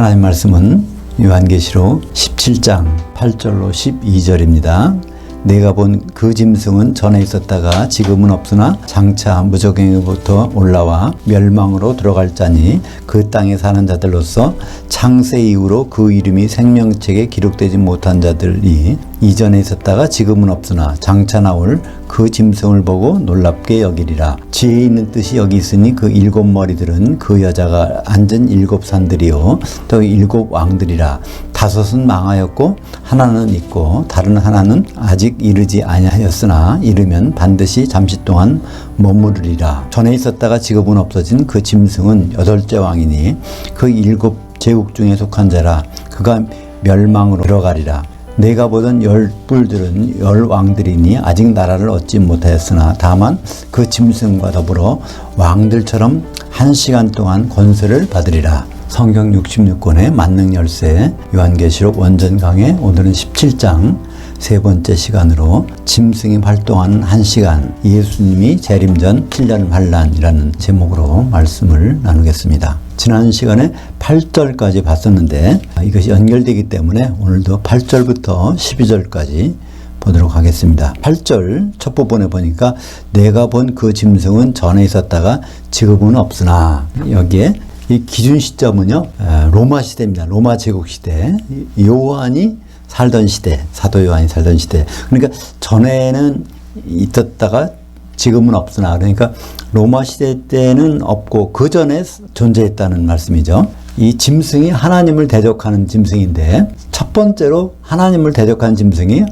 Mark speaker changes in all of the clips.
Speaker 1: 하나님 말씀은 요한계시록 17장 8절로 12절입니다. 내가 본 그 짐승은 전에 있었다가 지금은 없으나 장차 무저갱에로부터 올라와 멸망으로 들어갈 자니 그 땅에 사는 자들로서 창세 이후로 그 이름이 생명책에 기록되지 못한 자들이 이전에 있었다가 지금은 없으나 장차 나올 그 짐승을 보고 놀랍게 여기리라. 지혜 있는 뜻이 여기 있으니 그 일곱 머리들은 그 여자가 앉은 일곱 산들이요 또 일곱 왕들이라. 다섯은 망하였고 하나는 있고 다른 하나는 아직 이르지 아니하였으나 이르면 반드시 잠시 동안 머무르리라. 전에 있었다가 지금은 없어진 그 짐승은 여덟째 왕이니 그 일곱 제국 중에 속한 자라. 그가 멸망으로 들어가리라. 내가 보던 열 뿔들은 열 왕들이니 아직 나라를 얻지 못하였으나 다만 그 짐승과 더불어 왕들처럼 1시간 동안 권세를 받으리라. 성경 66권의 만능 열쇠 요한계시록 원전 강의 오늘은 17장 세 번째 시간으로 짐승이 활동하는 1시간 예수님이 재림 전 7년 환란이라는 제목으로 말씀을 나누겠습니다. 지난 시간에 8절까지 봤었는데 이것이 연결되기 때문에 오늘도 8절부터 12절까지 보도록 하겠습니다. 8절 첫 부분에 보니까 내가 본 그 짐승은 전에 있었다가 지금은 없으나 여기에 이 기준 시점은요 로마 시대입니다. 로마 제국 시대 요한이 살던 시대, 사도 요한이 살던 시대. 그러니까 전에는 있었다가 지금은 없으나 그러니까 로마 시대 때는 없고 그 전에 존재했다는 말씀이죠. 이 짐승이 하나님을 대적하는 짐승인데 첫 번째로 하나님을 대적하는 짐승이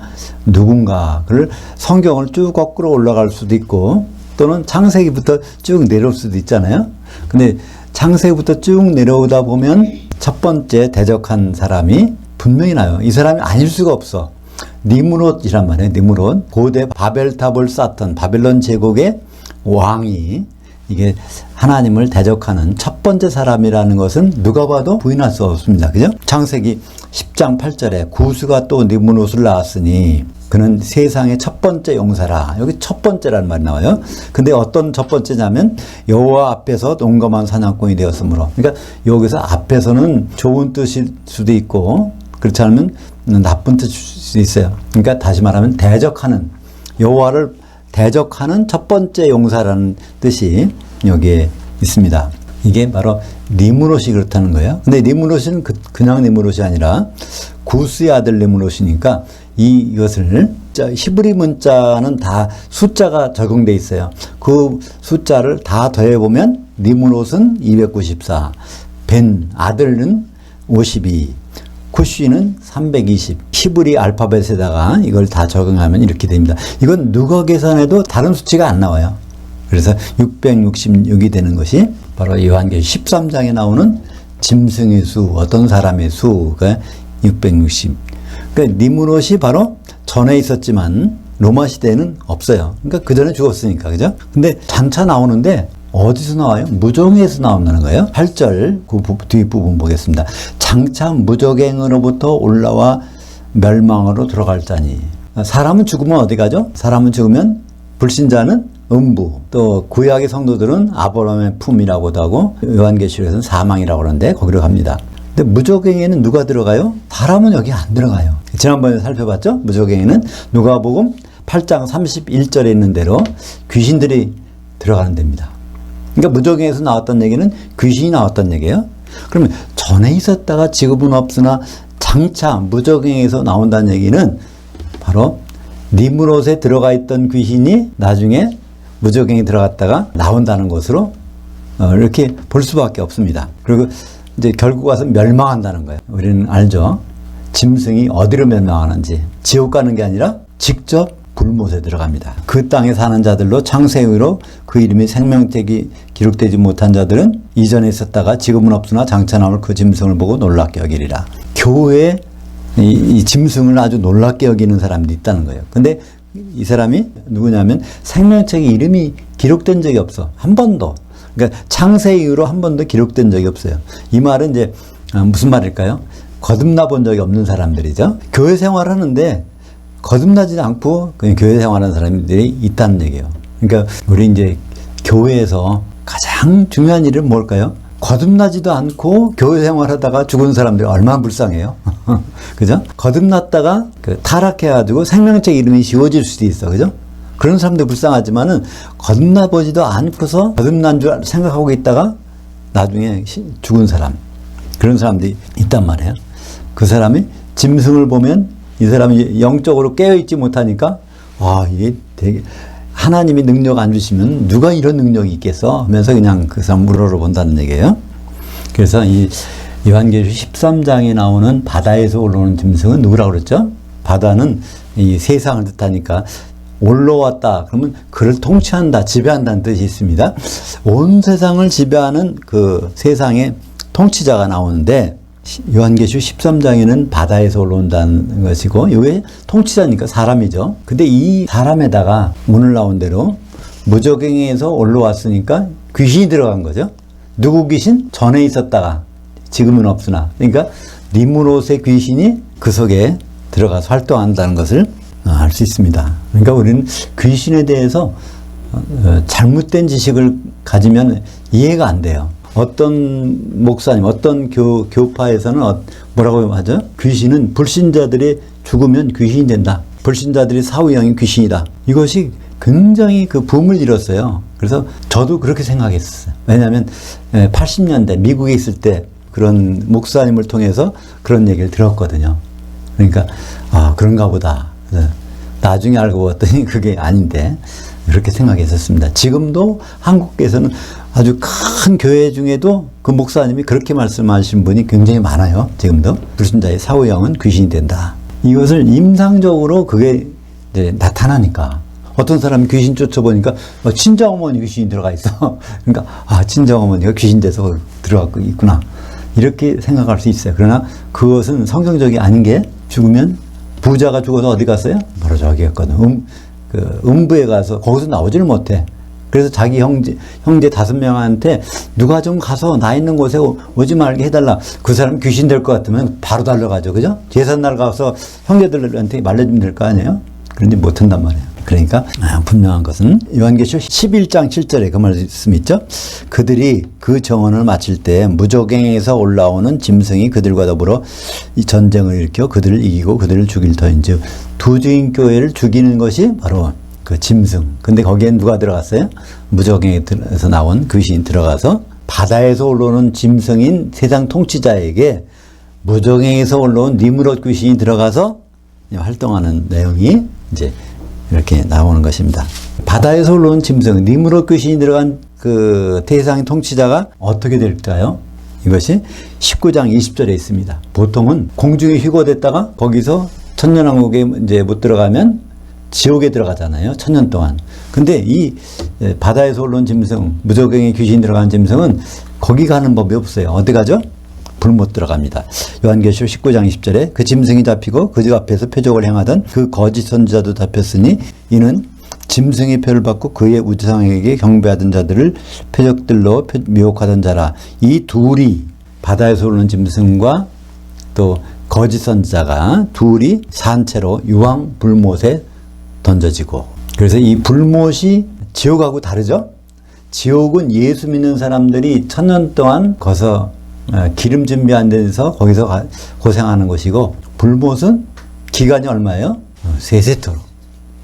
Speaker 1: 누군가를 성경을 쭉 거꾸로 올라갈 수도 있고 또는 창세기부터 쭉 내려올 수도 있잖아요. 근데 창세기부터 쭉 내려오다 보면 첫 번째 대적한 사람이 분명히 나요. 이 사람이 아닐 수가 없어. 니므롯이란 말이에요. 니므롯. 고대 바벨탑을 쌓던 바벨론 제국의 왕이 이게 하나님을 대적하는 첫 번째 사람이라는 것은 누가 봐도 부인할 수 없습니다. 그죠? 창세기 10장 8절에 구스가 또 니므롯을 낳았으니 그는 세상의 첫 번째 용사라. 여기 첫 번째라는 말이 나와요. 근데 어떤 첫 번째냐면 여호와 앞에서 용감한 사냥꾼이 되었으므로. 그러니까 여기서 앞에서는 좋은 뜻일 수도 있고 그렇지 않으면 나쁜 뜻일 수도 있어요. 그러니까 다시 말하면 대적하는 여호와를 대적하는 첫 번째 용사라는 뜻이 여기에 있습니다. 이게 바로 니므롯이 그렇다는 거예요. 근데 니므롯은 그냥 니므롯이 아니라 구스의 아들 니므롯이니까 이것을 히브리 문자는 다 숫자가 적용돼 있어요. 그 숫자를 다 더해보면 니므롯은 294, 벤 아들은 52, 쿠시는 320. 히브리 알파벳에다가 이걸 다 적용하면 이렇게 됩니다. 이건 누가 계산해도 다른 수치가 안 나와요. 그래서 666이 되는 것이 바로 요한계시록 13장에 나오는 짐승의 수, 어떤 사람의 수가 660. 그러니까 니므롯이 바로 전에 있었지만 로마 시대에는 없어요. 그러니까 그 전에 죽었으니까, 그죠? 근데 장차 나오는데 어디서 나와요? 무저갱에서 나온다는 거예요. 8절 그 뒷부분 보겠습니다. 장차 무저갱으로부터 올라와 멸망으로 들어갈 자니. 사람은 죽으면 어디 가죠? 사람은 죽으면 불신자는 음부, 또 구약의 성도들은 아브라함의 품이라고도 하고 요한계시록에서는 사망이라고 하는데 거기로 갑니다. 근데 무저갱에는 누가 들어가요? 사람은 여기 안 들어가요. 지난번에 살펴봤죠? 무저갱에는 누가복음 8장 31절에 있는 대로 귀신들이 들어가는 데입니다. 그러니까 무저갱에서 나왔던 얘기는 귀신이 나왔던 얘기예요. 그러면 전에 있었다가 지금은 없으나 장차 무저갱에서 나온다는 얘기는 바로 니므롯에 들어가 있던 귀신이 나중에 무저갱에 들어갔다가 나온다는 것으로 이렇게 볼 수밖에 없습니다. 그리고 이제 결국 와서 멸망한다는 거예요. 우리는 알죠. 짐승이 어디로 멸망하는지. 지옥 가는 게 아니라 직접 불못에 들어갑니다. 그 땅에 사는 자들로 창세 이후로 그 이름이 생명책이 기록되지 못한 자들은 이전에 있었다가 지금은 없으나 장차 나올 그 짐승을 보고 놀랍게 여기리라. 교회에 이 짐승을 아주 놀랍게 여기는 사람들이 있다는 거예요. 근데 이 사람이 누구냐면 생명책에 이름이 기록된 적이 없어. 한 번도. 그러니까 창세 이후로 한 번도 기록된 적이 없어요. 이 말은 이제 무슨 말일까요? 거듭나 본 적이 없는 사람들이죠. 교회 생활하는데 거듭나지 않고 그냥 교회 생활하는 사람들이 있다는 얘기예요. 그러니까 우리 이제 교회에서 가장 중요한 일은 뭘까요? 거듭나지도 않고 교회 생활하다가 죽은 사람들이 얼마나 불쌍해요. 그죠? 거듭났다가 타락해가지고 생명책 이름이 지워질 수도 있어. 그죠? 그런 사람들 불쌍하지만은 거듭나 보지도 않고서 거듭난 줄 생각하고 있다가 나중에 죽은 사람, 그런 사람들이 있단 말이에요. 그 사람이 짐승을 보면 이 사람이 영적으로 깨어있지 못하니까 이게 되게 하나님이 능력 안 주시면 누가 이런 능력이 있겠어 하면서 그냥 그 사람 우러러 본다는 얘기예요. 그래서 이 요한계시록 13장에 나오는 바다에서 올라오는 짐승은 누구라고 그랬죠? 바다는 이 세상을 뜻하니까 올라왔다 그러면 그를 통치한다, 지배한다는 뜻이 있습니다. 온 세상을 지배하는 그 세상의 통치자가 나오는데 요한계시록 13장에는 바다에서 올라온다는 것이고 이게 통치자니까 사람이죠. 근데 이 사람에다가 오늘 나온 대로 무저갱에서 올라왔으니까 귀신이 들어간 거죠. 누구 귀신? 전에 있었다가 지금은 없으나, 그러니까 니무롯의 귀신이 그 속에 들어가서 활동한다는 것을 알 수 있습니다. 그러니까 우리는 귀신에 대해서 잘못된 지식을 가지면 이해가 안 돼요. 어떤 목사님, 어떤 교파에서는 뭐라고 하죠? 귀신은 불신자들이 죽으면 귀신이 된다. 불신자들이 사후형이 귀신이다. 이것이 굉장히 그 붐을 일었어요. 그래서 저도 그렇게 생각했어요. 왜냐하면 80년대 미국에 있을 때 그런 목사님을 통해서 그런 얘기를 들었거든요. 그러니까 그런가 보다. 나중에 알고 봤더니 그게 아닌데 그렇게 생각했었습니다. 지금도 한국에서는 아주 큰 교회 중에도 그 목사님이 그렇게 말씀하신 분이 굉장히 많아요. 지금도 불신자의 사후형은 귀신이 된다. 이것을 임상적으로 그게 이제 나타나니까 어떤 사람이 귀신 쫓아보니까 친정어머니 귀신이 들어가 있어. 그러니까 친정어머니가 귀신 돼서 들어가고 있구나. 이렇게 생각할 수 있어요. 그러나 그것은 성경적이 아닌 게 죽으면 부자가 죽어서 어디 갔어요? 바로 저기 갔거든. 음부에 가서 거기서 나오지를 못해. 그래서 자기 형제 5명한테 누가 좀 가서 나 있는 곳에 오지 말게 해달라. 그 사람 귀신 될 것 같으면 바로 달려가죠. 그죠? 제삿날 가서 형제들한테 말려주면 될 거 아니에요? 그런데 못한단 말이에요. 그러니까 분명한 것은 요한계시록 11장 7절에 그 말씀 있죠. 그들이 그 정언을 마칠 때 무저갱에서 올라오는 짐승이 그들과 더불어 이 전쟁을 일으켜 그들을 이기고 그들을 죽일 터인즉 두 주인 교회를 죽이는 것이 바로 그 짐승. 근데 거기엔 누가 들어갔어요? 무저갱에서 나온 귀신이 들어가서 바다에서 올라오는 짐승인 세상 통치자에게 무저갱에서 올라온 니무롯 귀신이 들어가서 활동하는 내용이 이제 이렇게 나오는 것입니다. 바다에서 올라온 짐승, 니무롯 귀신이 들어간 그 대상의 통치자가 어떻게 될까요? 이것이 19장 20절에 있습니다. 보통은 공중에 휘고됐다가 거기서 천년왕국에 이제 못 들어가면 지옥에 들어가잖아요. 1000년 동안. 근데 이 바다에서 올라온 짐승, 무저갱에 귀신이 들어간 짐승은 거기 가는 법이 없어요. 어디 가죠? 불 못 들어갑니다. 요한계시록 19장 20절에 그 짐승이 잡히고 그 집 앞에서 표적을 행하던 그 거짓 선지자도 잡혔으니 이는 짐승의 표를 받고 그의 우상에게 경배하던 자들을 표적들로 미혹하던 자라. 이 둘이 바다에서 오르는 짐승과 또 거짓 선지자가 둘이 산채로 유황 불못에 던져지고, 그래서 이 불못이 지옥하고 다르죠? 지옥은 예수 믿는 사람들이 1000년 동안 거서 기름 준비 안 돼서 거기서 고생하는 것이고, 불못은 기간이 얼마예요? 세세토록.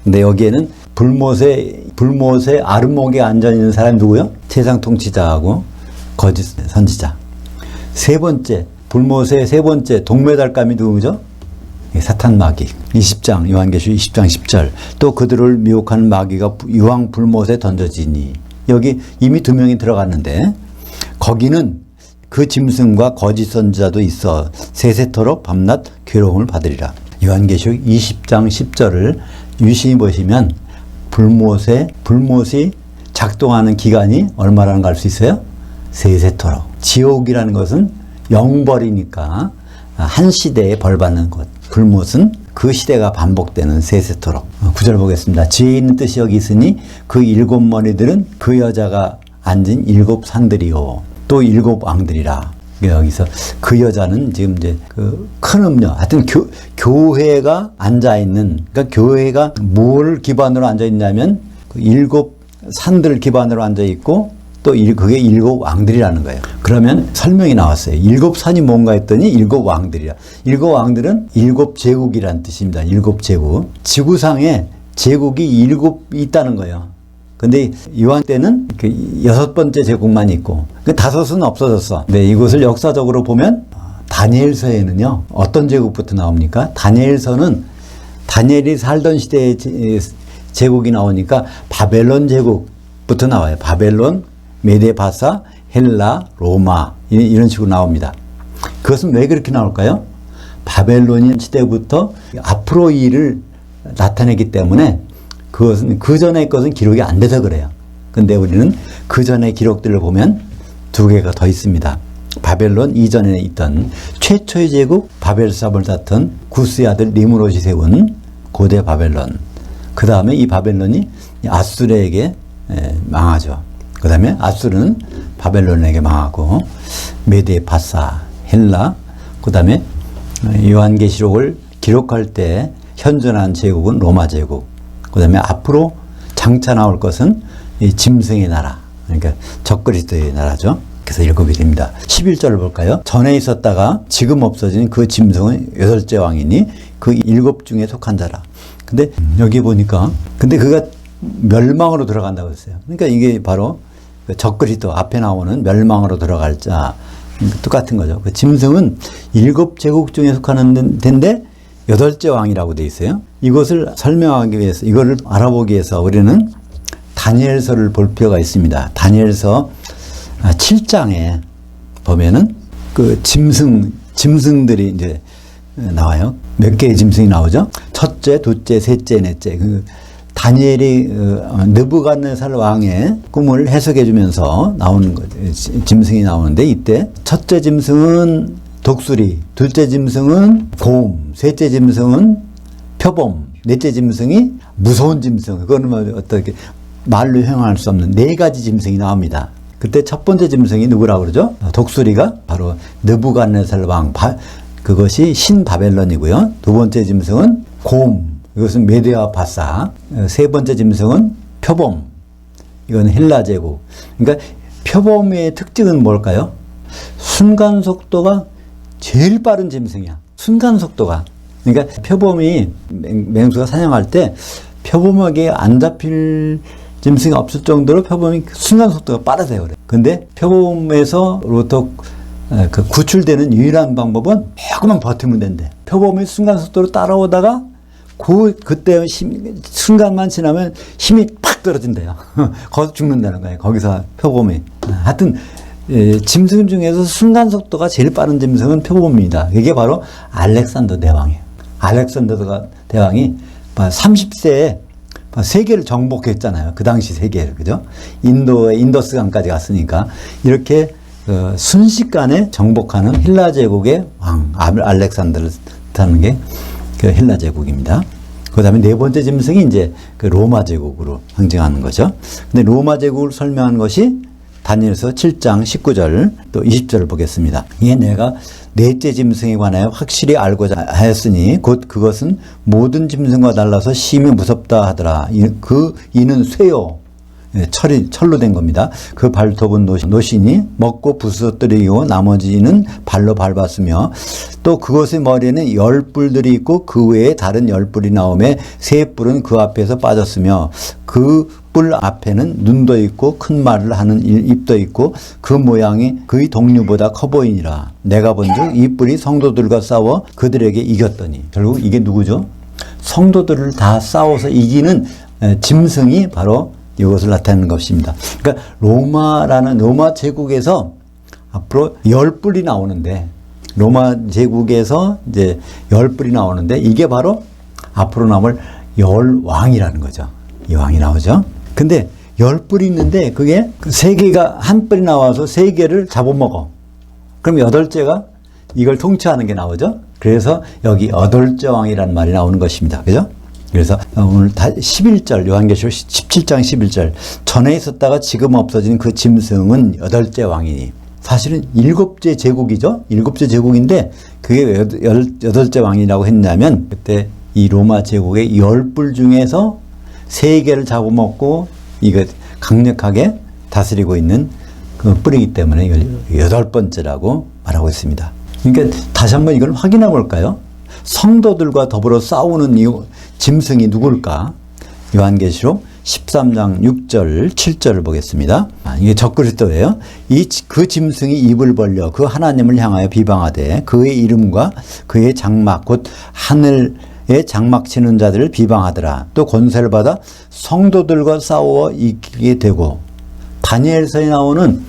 Speaker 1: 근데 여기에는 불못의 아랫목에 앉아있는 사람이 누구요? 세상 통치자하고 거짓 선지자. 세 번째, 불못의 세 번째 동메달감이 누구죠? 사탄 마귀. 20장, 요한계시록 20장 10절. 또 그들을 미혹하는 마귀가 유황 불못에 던져지니. 여기 이미 2명이 들어갔는데, 거기는 그 짐승과 거짓 선지자도 있어 세세토록 밤낮 괴로움을 받으리라. 요한계시록 20장 10절을 유심히 보시면 불못이 작동하는 기간이 얼마라는 걸 알 수 있어요? 세세토록. 지옥이라는 것은 영벌이니까 한 시대에 벌 받는 것. 불못은 그 시대가 반복되는 세세토록. 9절 보겠습니다. 지혜 있는 뜻이 여기 있으니 그 7머리들은 그 여자가 앉은 7산들이요. 또 7왕들이라. 여기서 그 여자는 지금 이제 그 큰 음료, 하여튼 교회가 앉아있는, 그러니까 교회가 뭘 기반으로 앉아있냐면 그 7산들을 기반으로 앉아있고 또 그게 일곱 왕들이라는 거예요. 그러면 설명이 나왔어요. 일곱 산이 뭔가 했더니 일곱 왕들이라. 일곱 왕들은 일곱 제국이란 뜻입니다. 일곱 제국. 지구상에 제국이 일곱 있다는 거예요. 근데 이왕 때는 그 여섯 번째 제국만 있고 그 다섯은 없어졌어. 근데 이것을 역사적으로 보면 다니엘서에는요 어떤 제국부터 나옵니까? 다니엘서는 다니엘이 살던 시대의 제국이 나오니까 바벨론 제국부터 나와요. 바벨론, 메데바사, 헬라, 로마 이런 식으로 나옵니다. 그것은 왜 그렇게 나올까요? 바벨로니안 시대부터 앞으로 일을 나타내기 때문에 그것은 그 전의 것은 기록이 안 돼서 그래요. 근데 우리는 그 전의 기록들을 보면 두 개가 더 있습니다. 바벨론 이전에 있던 최초의 제국 바벨삽을 다툰 구스의 아들 니므롯이 세운 고대 바벨론. 그 다음에 이 바벨론이 아수르에게 망하죠. 그 다음에 아수르는 바벨론에게 망하고 메데 바사 헬라 그 다음에 요한계시록을 기록할 때 현존한 제국은 로마 제국 그 다음에 앞으로 장차 나올 것은 이 짐승의 나라 그러니까 적그리스도의 나라죠. 그래서 일곱이 됩니다. 11절을 볼까요? 전에 있었다가 지금 없어진 그 짐승은 여덟째 왕이니 그 일곱 중에 속한 자라. 근데 여기 보니까 근데 그가 멸망으로 들어간다고 했어요. 그러니까 이게 바로 적그리스도 앞에 나오는 멸망으로 들어갈 자 똑같은 거죠. 그 짐승은 일곱 제국 중에 속하는 데인데 여덟째 왕이라고 돼 있어요. 이것을 설명하기 위해서 이거를 알아보기 위해서 우리는 다니엘서를 볼 필요가 있습니다. 다니엘서 7장에 보면은 그 짐승들이 이제 나와요. 몇 개의 짐승이 나오죠? 첫째, 둘째, 셋째, 넷째. 그 다니엘이 느부갓네살 왕의 꿈을 해석해 주면서 나오는 거죠. 짐승이 나오는데 이때 첫째 짐승은 독수리, 둘째 짐승은 곰, 셋째 짐승은 표범, 넷째 짐승이 무서운 짐승. 그거는 어떻게 말로 형용할 수 없는 네 가지 짐승이 나옵니다. 그때 첫 번째 짐승이 누구라고 그러죠? 독수리가 바로 느부갓네살 왕, 그것이 신바벨론이고요. 두 번째 짐승은 곰, 이것은 메데와 바사. 세 번째 짐승은 표범, 이건 헬라 제국. 그러니까 표범의 특징은 뭘까요? 순간 속도가 제일 빠른 짐승이야. 순간 속도가. 그러니까 표범이 맹수가 사냥할 때 표범에게 안 잡힐 짐승이 없을 정도로 표범이 순간 속도가 빠르대요. 그래. 근데 표범에서로부터 그 구출되는 유일한 방법은 조금만 버티면 된대. 표범이 순간 속도로 따라오다가 그때 순간만 지나면 힘이 팍 떨어진대요. 거기서 죽는다는 거예요. 거기서 표범이. 하여튼 짐승 중에서 순간 속도가 제일 빠른 짐승은 표범입니다. 이게 바로 알렉산더 대왕이에요. 알렉산더 대왕이 30세에 세계를 정복했잖아요. 그 당시 세계를. 그죠? 인더스강까지 갔으니까. 이렇게 순식간에 정복하는 헬라 제국의 왕, 알렉산더를 타는 게 그 헬라 제국입니다. 그 다음에 네 번째 짐승이 이제 그 로마 제국으로 상징하는 거죠. 근데 로마 제국을 설명한 것이 다니엘서 7장 19절 또 20절을 보겠습니다. 이게 내가 넷째 짐승에 관하여 확실히 알고자 하였으니 곧 그것은 모든 짐승과 달라서 심히 무섭다 하더라. 이는 쇠요. 철로 된 겁니다. 그 발톱은 노신이 먹고 부서뜨리고 나머지는 발로 밟았으며 또 그것의 머리에는 10뿔들이 있고 그 외에 다른 10뿔이 나오매 3뿔은 그 앞에서 빠졌으며 그 뿔 앞에는 눈도 있고 큰 말을 하는 입도 있고 그 모양이 그의 동류보다 커 보이니라. 내가 본즉 이 뿔이 성도들과 싸워 그들에게 이겼더니. 결국 이게 누구죠? 성도들을 다 싸워서 이기는 짐승이 바로 이것을 나타내는 것입니다. 그러니까 로마 제국에서 앞으로 10뿔이 나오는데 로마 제국에서 이제 10뿔이 나오는데 이게 바로 앞으로 나올 열왕이라는 거죠. 이 왕이 나오죠. 근데 10뿔이 있는데 그게 3개가 한 뿔이 나와서 3개를 잡아먹어. 그럼 8째가 이걸 통치하는 게 나오죠. 그래서 여기 8째 왕이라는 말이 나오는 것입니다. 그죠? 그래서 오늘 11절 요한계시록 17장 11절 전에 있었다가 지금 없어진 그 짐승은 8째 왕이니 사실은 7째 제국이죠. 7째 제국인데 그게 왜 8째 왕이라고 했냐면 그때 이 로마 제국의 10뿔 중에서 3개를 잡아먹고 이거 강력하게 다스리고 있는 그 뿌리이기 때문에 이걸 8번째라고 말하고 있습니다. 그러니까 다시 한번 이걸 확인해 볼까요? 성도들과 더불어 싸우는 이 짐승이 누굴까? 요한계시록 13장 6절, 7절을 보겠습니다. 이게 적그리스도예요. 그 짐승이 입을 벌려 그 하나님을 향하여 비방하되 그의 이름과 그의 장막 곧 하늘에 장막 치는 자들을 비방하더라. 또 권세를 받아 성도들과 싸워 이기게 되고, 다니엘서에 나오는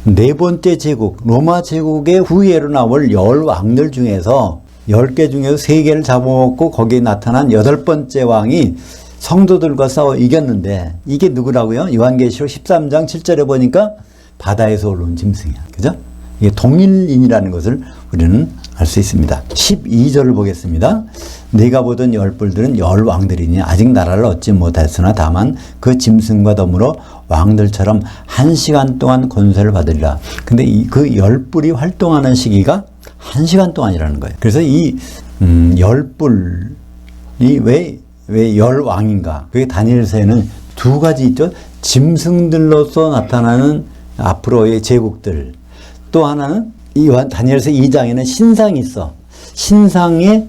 Speaker 1: 네 번째 제국, 로마 제국의 후예로 나올 10왕들 중에서 10개 중에서 3개를 잡아먹고 거기에 나타난 8번째 왕이 성도들과 싸워 이겼는데, 이게 누구라고요? 요한계시록 13장 7절에 보니까 바다에서 올라온 짐승이야. 그죠? 이게 동일인이라는 것을 우리는 알 수 있습니다. 12절을 보겠습니다. 네가 보던 10뿔들은 10왕들이니 아직 나라를 얻지 못했으나 다만 그 짐승과 더불어 왕들처럼 1시간 동안 권세를 받으리라. 근데 그 10뿔이 활동하는 시기가 1시간 동안이라는 거예요. 그래서 이 10뿔이 왜 10왕인가? 그게 다니엘서에는 2가지 있죠. 짐승들로서 나타나는 앞으로의 제국들. 또 하나는 이 다니엘서 2장에는 신상이 있어. 신상에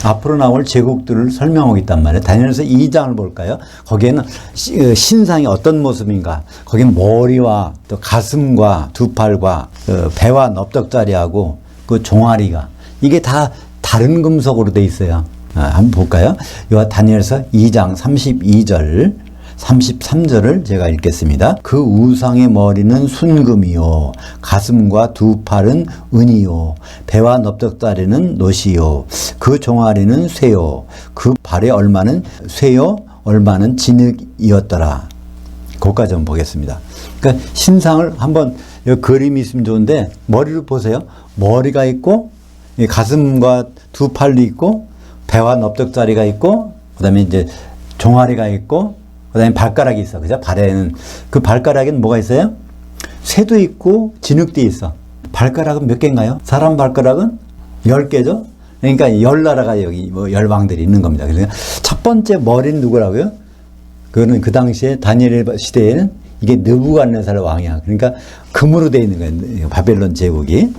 Speaker 1: 앞으로 나올 제국들을 설명하고 있단 말이에요. 다니엘서 2장을 볼까요? 거기에는 신상이 어떤 모습인가? 거기는 머리와 또 가슴과 두 팔과 배와 넓적다리하고 그 종아리가, 이게 다 다른 금속으로 돼 있어요. 한번 볼까요? 요 다니엘서 2장 32절, 33절을 제가 읽겠습니다. 그 우상의 머리는 순금이요, 가슴과 두 팔은 은이요, 배와 넓적다리는 노시요, 그 종아리는 쇠요, 그 발의 얼마는 쇠요, 얼마는 진흙이었더라. 거기까지 한번 보겠습니다. 그러니까 신상을 한번, 여기 그림이 있으면 좋은데 머리를 보세요. 머리가 있고 가슴과 두 팔도 있고 배와 넓적다리가 있고, 그 다음에 이제 종아리가 있고, 그 다음에 발가락이 있어. 그죠? 발에는. 그 발가락에는 뭐가 있어요? 쇠도 있고, 진흙도 있어. 발가락은 몇 개인가요? 사람 발가락은 10개죠? 그러니까 10나라가 여기 10왕들이 있는 겁니다. 그래서 첫 번째 머리는 누구라고요? 그거는 그 당시에 다니엘 시대에는 이게 느부갓네살 왕이야. 그러니까 금으로 되어 있는 거예요. 바벨론 제국이.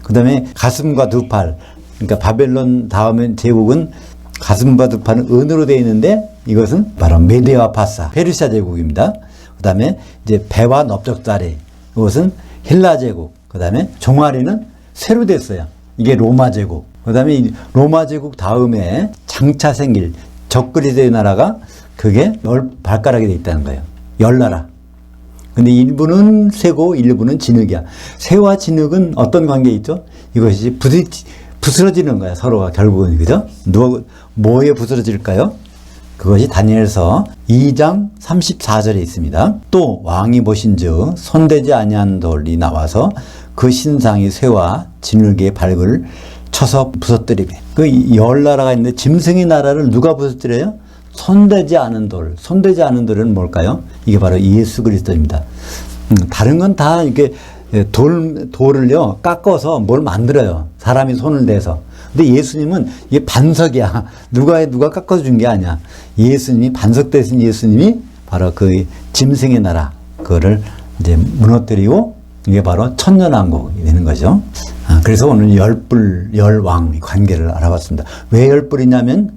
Speaker 1: 그 다음에 가슴과 두 팔. 그러니까 바벨론 다음에 제국은 가슴과 두 팔은 은으로 되어 있는데, 이것은 바로 메데와 파사, 페르시아 제국입니다. 그 다음에 이제 배와 넓적다리, 이것은 헬라 제국. 그 다음에 종아리는 쇠로 됐어요. 이게 로마 제국. 그 다음에 로마 제국 다음에 장차 생길 적그리스도의 나라가 그게 10발가락이 되어 있다는 거예요. 10나라. 근데 일부는 쇠고 일부는 진흙이야. 쇠와 진흙은 어떤 관계에 있죠? 이것이 부스러지는 거야, 서로가 결국은. 그죠? 뭐에 부스러질까요? 그것이 다니엘서 2장 34절에 있습니다. 또 왕이 보신즉 손대지 아니한 돌이 나와서 그 신상이 쇠와 진흙의 발을 쳐서 부서뜨리게. 그 10나라가 있는데 짐승의 나라를 누가 부서뜨려요? 손대지 않은 돌. 손대지 않은 돌은 뭘까요? 이게 바로 예수 그리스도입니다. 다른 건 다 이렇게 돌을요 깎아서 뭘 만들어요. 사람이 손을 대서. 근데 예수님은 이게 반석이야. 누가 깎아서 준 게 아니야. 예수님이, 반석 대신 예수님이 바로 그 짐승의 나라, 그거를 이제 무너뜨리고, 이게 바로 천년왕국이 되는 거죠. 그래서 오늘 10뿔, 10왕 관계를 알아봤습니다. 왜 10뿔이냐면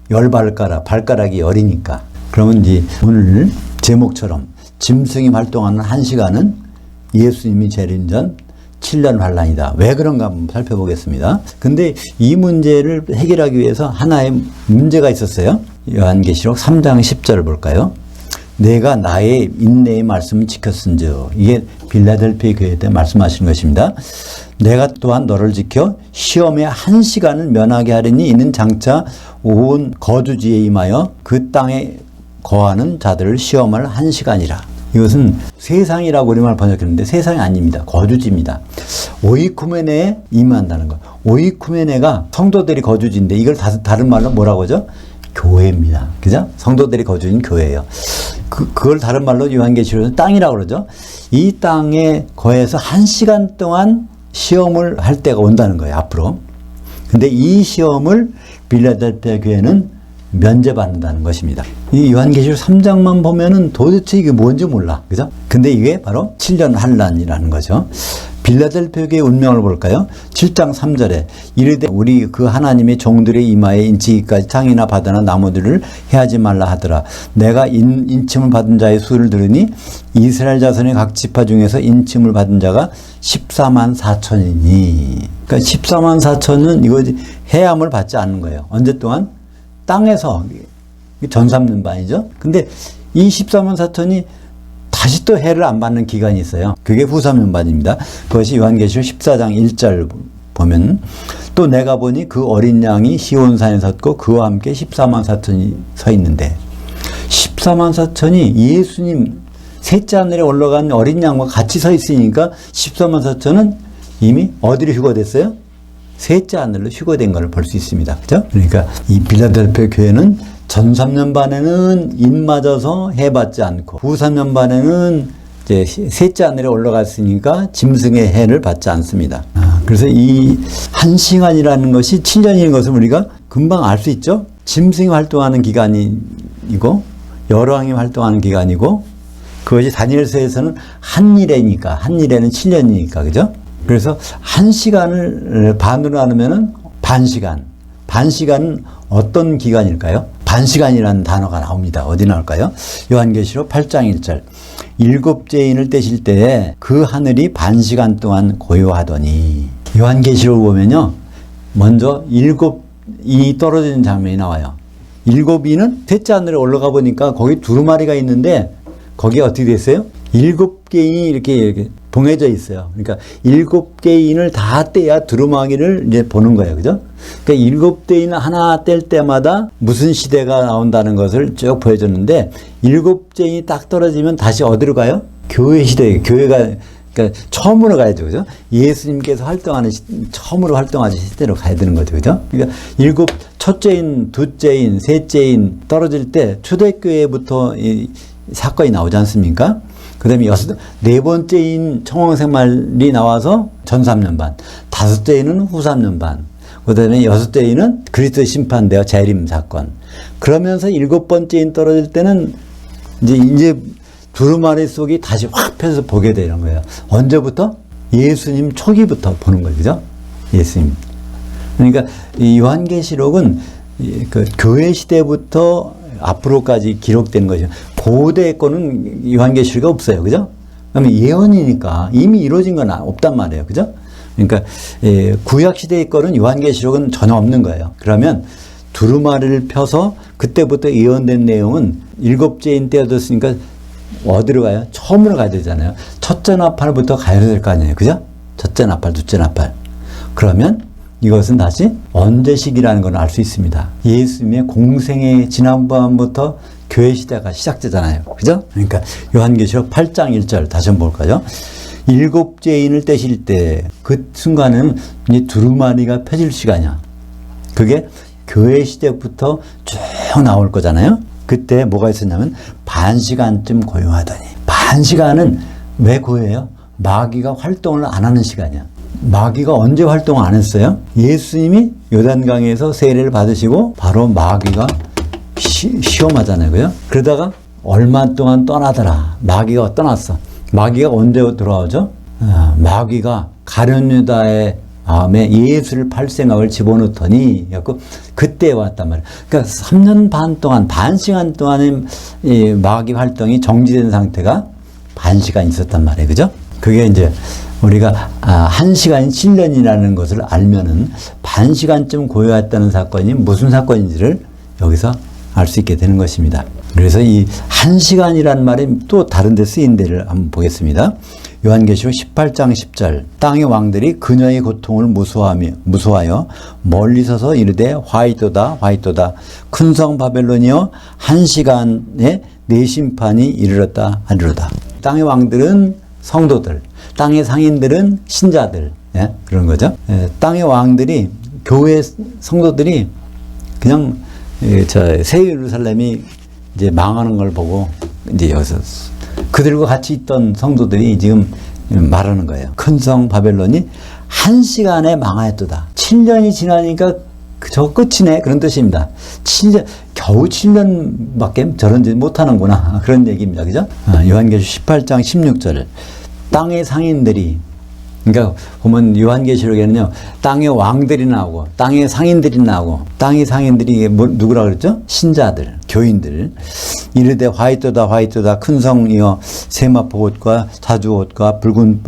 Speaker 1: 10발가락이 10이니까. 그러면 이제 오늘 제목처럼 짐승이 활동하는 1시간은 예수님이 재림 전 7년 환란이다. 왜 그런가 한번 살펴보겠습니다. 근데 이 문제를 해결하기 위해서 하나의 문제가 있었어요. 요한계시록 3장 10절을 볼까요? 내가 나의 인내의 말씀을 지켰은즉, 이게 빌라델피아 교회 때 말씀하신 것입니다. 내가 또한 너를 지켜 시험의 1시간을 면하게 하리니 이는 장차 온 거주지에 임하여 그 땅에 거하는 자들을 시험할 1시간이라. 이것은 세상이라고 우리말 번역했는데 세상이 아닙니다. 거주지입니다. 오이쿠메네에 임한다는 거. 오이쿠메네가 성도들이 거주지인데, 이걸 다른 말로 뭐라고 하죠? 교회입니다. 그죠? 성도들이 거주인 교회예요. 그걸 다른 말로 요한계시록에서 땅이라고 그러죠. 이 땅에 거해서 1시간 동안 시험을 할 때가 온다는 거예요, 앞으로. 근데 이 시험을 빌라델피아 교회는 면제받는다는 것입니다. 이 요한계시록 3장만 보면은 도대체 이게 뭔지 몰라. 그죠? 근데 이게 바로 7년 환란이라는 거죠. 빌라델피아 교회의 운명을 볼까요? 7장 3절에 이르되 우리 그 하나님의 종들의 이마에 인치기까지 창이나 바다나 나무들을 해하지 말라 하더라. 내가 인침을 받은 자의 수를 들으니 이스라엘 자손의 각 지파 중에서 인침을 받은 자가 14만 4천이니. 그러니까 14만 4천은 이거 해함을 받지 않는 거예요. 언제 동안? 땅에서 전삼는 반이죠. 근데 이 14만 4천이 다시 또 해를 안 받는 기간이 있어요. 그게 후삼년반입니다. 그것이 요한계시록 14장 1절 보면 또 내가 보니 그 어린 양이 시온산에 섰고 그와 함께 14만 4천이 서 있는데 14만 4천이 예수님 셋째 하늘에 올라간 어린 양과 같이 서 있으니까 14만 4천은 이미 어디로 휴거됐어요? 셋째 하늘로 휴거된 걸 볼 수 있습니다. 그죠? 그러니까 이 빌라델피아 교회는 전 3년 반에는 인 맞아서 해받지 않고 후 3년 반에는 이제 셋째 하늘에 올라갔으니까 짐승의 해를 받지 않습니다. 그래서 이 한 시간이라는 것이 7년인 것을 우리가 금방 알 수 있죠. 짐승이 활동하는 기간이고 여왕이 활동하는 기간이고 그것이 다니엘서에서는 한 일에니까 한 일에는 7년이니까 그죠? 그래서 한 시간을 반으로 나누면은 반시간. 반시간은 어떤 기간일까요? 반시간이라는 단어가 나옵니다. 어디 나올까요? 요한계시록 8장 1절. 일곱째인을 떼실 때에 그 하늘이 반시간 동안 고요하더니. 요한계시록 보면요. 먼저 일곱이 떨어지는 장면이 나와요. 일곱이는 셋째 하늘에 올라가 보니까 거기 두루마리가 있는데 거기에 어떻게 됐어요? 7개인이 이렇게 봉해져 있어요. 그러니까 7개인을 다 떼야 두루마기를 이제 보는 거예요. 그죠? 그러니까 7개인 하나 뗄 때마다 무슨 시대가 나온다는 것을 쭉 보여줬는데 7개인이 딱 떨어지면 다시 어디로 가요? 교회 시대에 교회가 그러니까 처음으로 가야죠. 그죠? 예수님께서 처음으로 활동하신 시대로 가야 되는 거죠. 그죠? 그러니까 첫째인, 둘째인, 셋째인 떨어질 때 초대교회부터 이 사건이 나오지 않습니까? 그 다음에 네 번째인 청왕생말이 나와서 전 3년 반, 다섯째인은 후 3년 반, 그 다음에 여섯째인은 그리스도 심판되어 재림 사건. 그러면서 일곱 번째인 떨어질 때는 이제 두루마리 속이 다시 확 펴서 보게 되는 거예요. 언제부터? 예수님 초기부터 보는 거죠. 그죠? 예수님. 그러니까 이 요한계시록은 그 교회 시대부터 앞으로까지 기록된 것이죠. 고대 거는 요한계시록이 없어요. 그죠? 그러면 예언이니까 이미 이루어진 건 없단 말이에요. 그죠? 그러니까 구약시대의 거는 요한계시록은 전혀 없는 거예요. 그러면 두루마리를 펴서 그때부터 예언된 내용은 일곱째인 때였으니까 어디로 가요? 처음으로 가야 되잖아요. 첫째 나팔부터 가야 될 거 아니에요. 그죠? 첫째 나팔, 둘째 나팔. 그러면 이것은 다시 언제식이라는 걸 알 수 있습니다. 예수님의 공생의 지난번부터 교회 시대가 시작되잖아요. 그죠? 그러니까 요한계시록 8장 1절 다시 한번 볼까요? 일곱째인을 떼실 때 그 순간은 이제 두루마리가 펴질 시간이야. 그게 교회 시대부터 쭉 나올 거잖아요. 그때 뭐가 있었냐면 반시간쯤 고요하더니. 반시간은 왜 고요해요? 마귀가 활동을 안 하는 시간이야. 마귀가 언제 활동을 안 했어요? 예수님이 요단강에서 세례를 받으시고 바로 마귀가 시험하잖아요. 그죠? 그러다가 얼마 동안 떠나더라. 마귀가 떠났어. 마귀가 언제 돌아오죠? 마귀가 가룟 유다의 마음에 예수를 팔 생각을 집어넣더니 그때 왔단 말이에요. 그러니까 3년 반 동안 반시간 동안의 이 마귀 활동이 정지된 상태가 반시간 있었단 말이에요. 그죠? 그게 이제 우리가 1시간이 7년이라는 것을 알면은 반시간쯤 고요했다는 사건이 무슨 사건인지를 여기서 알 수 있게 되는 것입니다. 그래서 이 1시간이라는 말이 또 다른 데 쓰인 데를 한번 보겠습니다. 요한계시록 18장 10절. 땅의 왕들이 그녀의 고통을 무수하여 멀리 서서 이르되 화이토다 화이토다 큰 성 바벨론이여 1시간에 내 심판이 이르렀다 하리로다. 땅의 왕들은 성도들, 땅의 상인들은 신자들, 예? 그런 거죠. 땅의 왕들이, 교회 성도들이 그냥 새 예루살렘이 이제 망하는 걸 보고 이제 여기서 그들과 같이 있던 성도들이 지금 말하는 거예요. 큰 성 바벨론이 1시간에 망하였도다. 7년이 지나니까 저 끝이네. 그런 뜻입니다. 7년, 겨우 7년밖에 저런 짓 못하는구나. 그런 얘기입니다. 그죠? 요한계시록 18장 16절. 땅의 상인들이, 그러니까 보면 요한계시록에는요, 땅의 왕들이 나오고, 땅의 상인들이 나오고, 땅의 상인들이 누구라 그랬죠? 신자들, 교인들. 이르되 화이트다, 화이트다, 큰 성이여, 세마포 옷과 자주 옷과 붉은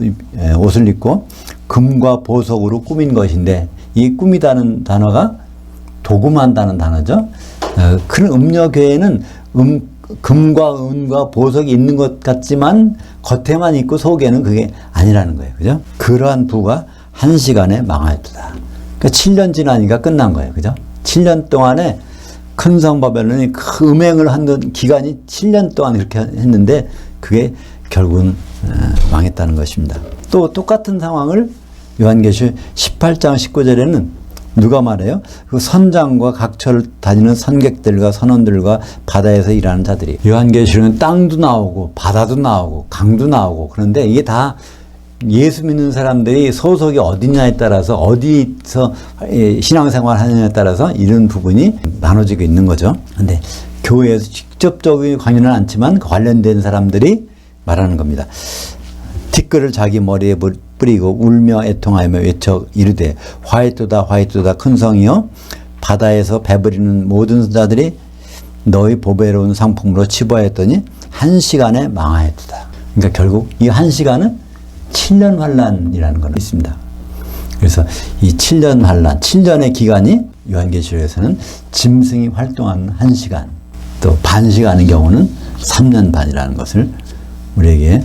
Speaker 1: 옷을 입고, 금과 보석으로 꾸민 것인데, 이 꾸미다는 단어가 도금한다는 단어죠. 큰 음녀교회는 금과 은과 보석이 있는 것 같지만 겉에만 있고 속에는 그게 아니라는 거예요. 그죠? 그러한 부가 한 시간에 망하였다. 그러니까 7년 지나니까 끝난 거예요. 그죠? 7년 동안에 큰 성 바벨론이 그 음행을 하는 기간이 7년 동안 이렇게 했는데 그게 결국은 망했다는 것입니다. 또 똑같은 상황을 요한계시록 18장 19절에는 누가 말해요? 그 선장과 각처를 다니는 선객들과 선원들과 바다에서 일하는 자들이. 요한계시록은 땅도 나오고 바다도 나오고 강도 나오고, 그런데 이게 다 예수 믿는 사람들이 소속이 어디냐에 따라서, 어디서 신앙생활 하느냐에 따라서 이런 부분이 나눠지고 있는 거죠. 근데 교회에서 직접적인 관여는 않지만 관련된 사람들이 말하는 겁니다. 티끌을 자기 머리에 뿌리고 울며 애통하며 외쳐 이르되 화이트다, 화이트다, 큰 성이여, 바다에서 배부리는 모든 자들이 너희 보배로운 상품으로 치부하였더니 한 시간에 망하였다. 그러니까 결국 이 한 시간은 7년 환란이라는 건 있습니다. 그래서 이 7년 환란, 7년의 기간이 요한계시록에서는 짐승이 활동하는 1시간, 또 반 시간의 경우는 3년 반이라는 것을 우리에게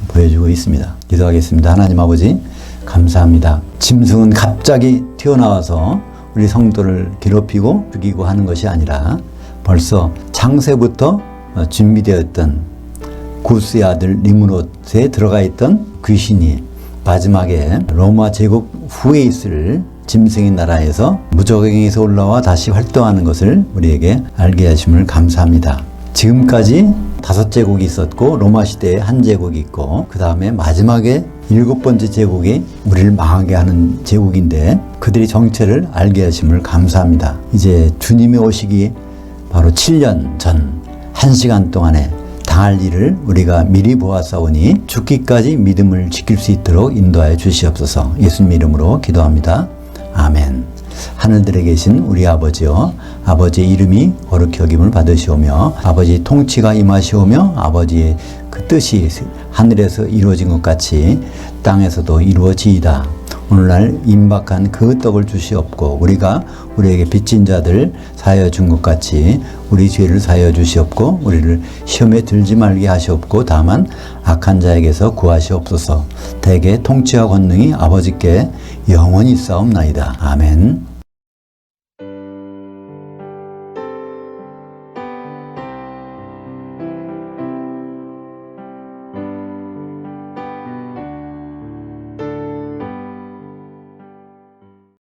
Speaker 1: 보여주고 있습니다. 기도하겠습니다. 하나님 아버지, 감사합니다. 짐승은 갑자기 튀어나와서 우리 성도를 괴롭히고 죽이고 하는 것이 아니라 벌써 창세부터 준비되었던 구스의 아들 니므롯에 들어가 있던 귀신이 마지막에 로마 제국 후에 있을 짐승의 나라에서 무적행에서 올라와 다시 활동하는 것을 우리에게 알게 하심을 감사합니다. 지금까지 5제국이 있었고 로마 시대에 한 제국이 있고 그 다음에 마지막에 7번째 제국이 우리를 망하게 하는 제국인데 그들이 정체를 알게 하심을 감사합니다. 이제 주님이 오시기 바로 7년 전 1시간 동안에 당할 일을 우리가 미리 보았사오니 죽기까지 믿음을 지킬 수 있도록 인도하여 주시옵소서. 예수님 이름으로 기도합니다. 아멘. 하늘들에 계신 우리 아버지여, 아버지의 이름이 거룩히 여김을 받으시오며 아버지의 통치가 임하시오며 아버지의 그 뜻이 하늘에서 이루어진 것 같이 땅에서도 이루어지이다. 오늘날 임박한 그 떡을 주시옵고 우리가 우리에게 빚진 자들 사하여 준 것 같이 우리 죄를 사하여 주시옵고 우리를 시험에 들지 말게 하시옵고 다만 악한 자에게서 구하시옵소서. 대개 통치와 권능이 아버지께 영원히 있사옵나이다. 아멘.